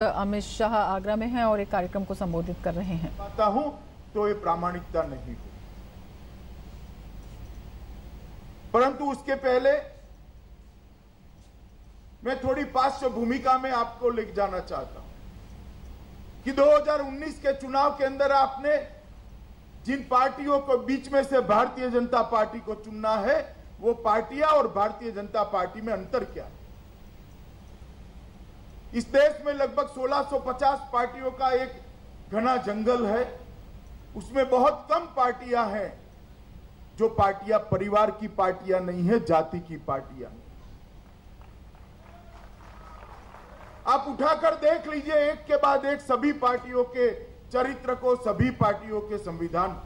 अमित शाह आगरा में हैं और एक कार्यक्रम को संबोधित कर रहे हैं। कहता हूं तो ये प्रामाणिकता नहीं हो, परंतु उसके पहले मैं थोड़ी पार्श्व भूमिका में आपको ले जाना चाहता हूं कि 2019 के चुनाव के अंदर आपने जिन पार्टियों को बीच में से भारतीय जनता पार्टी को चुनना है, वो पार्टियां और भारतीय जनता पार्टी में अंतर क्या है। इस देश में लगभग 1650 पार्टियों का एक घना जंगल है। उसमें बहुत कम पार्टियां हैं जो पार्टियां परिवार की पार्टियां नहीं है, जाति की पार्टियां। आप उठाकर देख लीजिए एक के बाद एक सभी पार्टियों के चरित्र को, सभी पार्टियों के संविधान।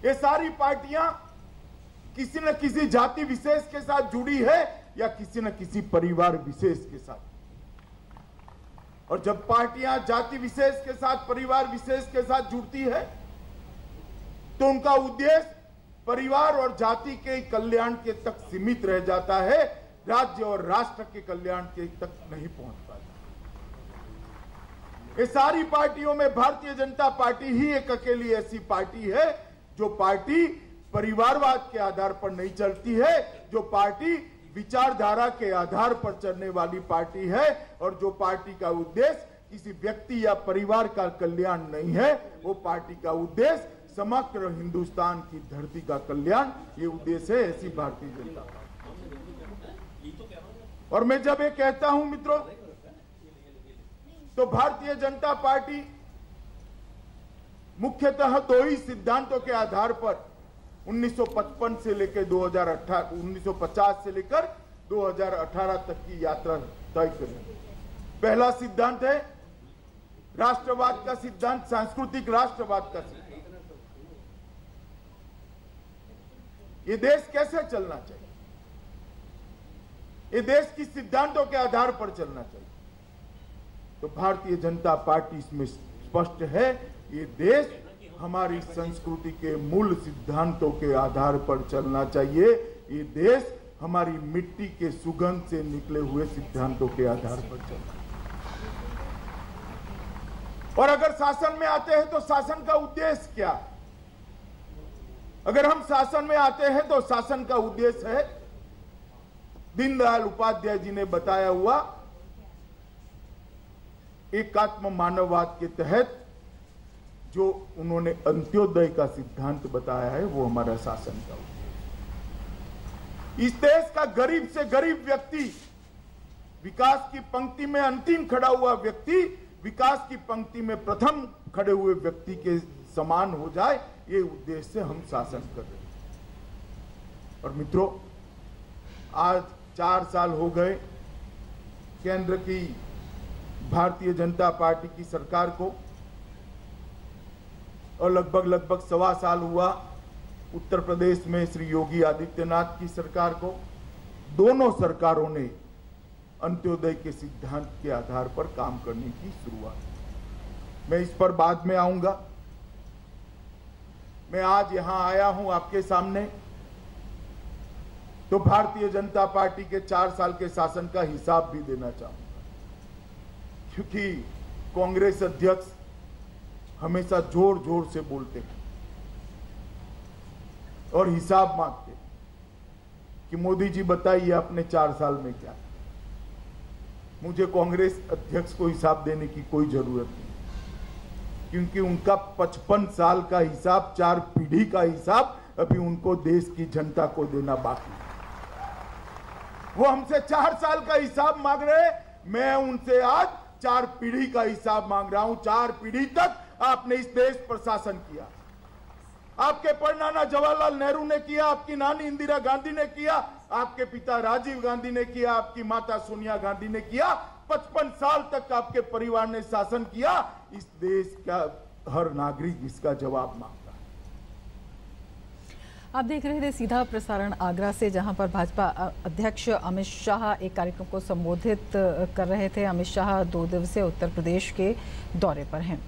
ये सारी पार्टियां किसी न किसी जाति विशेष के साथ जुड़ी है या किसी न किसी परिवार विशेष के साथ। और जब पार्टियां जाति विशेष के साथ, परिवार विशेष के साथ जुड़ती है तो उनका उद्देश्य परिवार और जाति के कल्याण के तक सीमित रह जाता है, राज्य और राष्ट्र के कल्याण के तक नहीं पहुंच पाता। ये सारी पार्टियों में भारतीय जनता पार्टी ही एक अकेली ऐसी पार्टी है जो पार्टी परिवारवाद के आधार पर नहीं चलती है, जो पार्टी विचारधारा के आधार पर चलने वाली पार्टी है और जो पार्टी का उद्देश्य किसी व्यक्ति या परिवार का कल्याण नहीं है। वो पार्टी का उद्देश्य समग्र हिंदुस्तान की धरती का कल्याण, ये उद्देश्य है ऐसी भारतीय जनता पार्टी। और मैं जब ये कहता हूं मित्रों, तो भारतीय जनता पार्टी मुख्यतः दो ही सिद्धांतों के आधार पर 1955 से लेकर 1950 से लेकर 2018 तक की यात्रा तय करी। पहला सिद्धांत है राष्ट्रवाद का सिद्धांत, सांस्कृतिक राष्ट्रवाद का सिद्धांत। ये देश कैसे चलना चाहिए, ये देश किस सिद्धांतों के आधार पर चलना चाहिए, तो भारतीय जनता पार्टी इसमें स्पष्ट है। ये देश हमारी संस्कृति के मूल सिद्धांतों के आधार पर चलना चाहिए। ये देश हमारी मिट्टी के सुगंध से निकले हुए सिद्धांतों के आधार पर चलना। और अगर शासन में आते हैं तो शासन का उद्देश्य क्या है? अगर हम शासन में आते हैं तो शासन का उद्देश्य है दीनदयाल उपाध्याय जी ने बताया हुआ एकात्म मानववाद के तहत जो उन्होंने अंत्योदय का सिद्धांत बताया है, वो हमारा शासन का उद्देश्य। इस देश का गरीब से गरीब व्यक्ति, विकास की पंक्ति में अंतिम खड़ा हुआ व्यक्ति, विकास की पंक्ति में प्रथम खड़े हुए व्यक्ति के समान हो जाए, ये उद्देश्य से हम शासन कर रहे हैं। और मित्रों, आज 4 साल हो गए केंद्र की भारतीय जनता पार्टी की सरकार को, और लगभग 1.25 साल हुआ उत्तर प्रदेश में श्री योगी आदित्यनाथ की सरकार को। दोनों सरकारों ने अंत्योदय के सिद्धांत के आधार पर काम करने की शुरुआत। मैं इस पर बाद में आऊंगा। मैं आज यहां आया हूं आपके सामने तो भारतीय जनता पार्टी के 4 साल के शासन का हिसाब भी देना चाहूंगा, क्योंकि कांग्रेस अध्यक्ष हमेशा जोर जोर से बोलते हैं और हिसाब मांगते हैं कि मोदी जी बताइए आपने 4 साल में क्या। मुझे कांग्रेस अध्यक्ष को हिसाब देने की कोई जरूरत नहीं, क्योंकि उनका 55 साल का हिसाब, 4 पीढ़ी का हिसाब अभी उनको देश की जनता को देना बाकी है। वो हमसे 4 साल का हिसाब मांग रहे हैं, मैं उनसे आज 4 पीढ़ी का हिसाब मांग रहा हूं। 4 पीढ़ी तक आपने इस देश पर शासन किया। आपके परनाना जवाहरलाल नेहरू ने किया, आपकी नानी इंदिरा गांधी ने किया, आपके पिता राजीव गांधी ने किया, आपकी माता सोनिया गांधी ने किया। 55 साल तक आपके परिवार ने शासन किया। इस देश का हर नागरिक इसका जवाब मांगता है। आप देख रहे थे सीधा प्रसारण आगरा से, जहां पर भाजपा अध्यक्ष अमित शाह एक कार्यक्रम को संबोधित कर रहे थे। अमित शाह 2 दिवसीय उत्तर प्रदेश के दौरे पर हैं।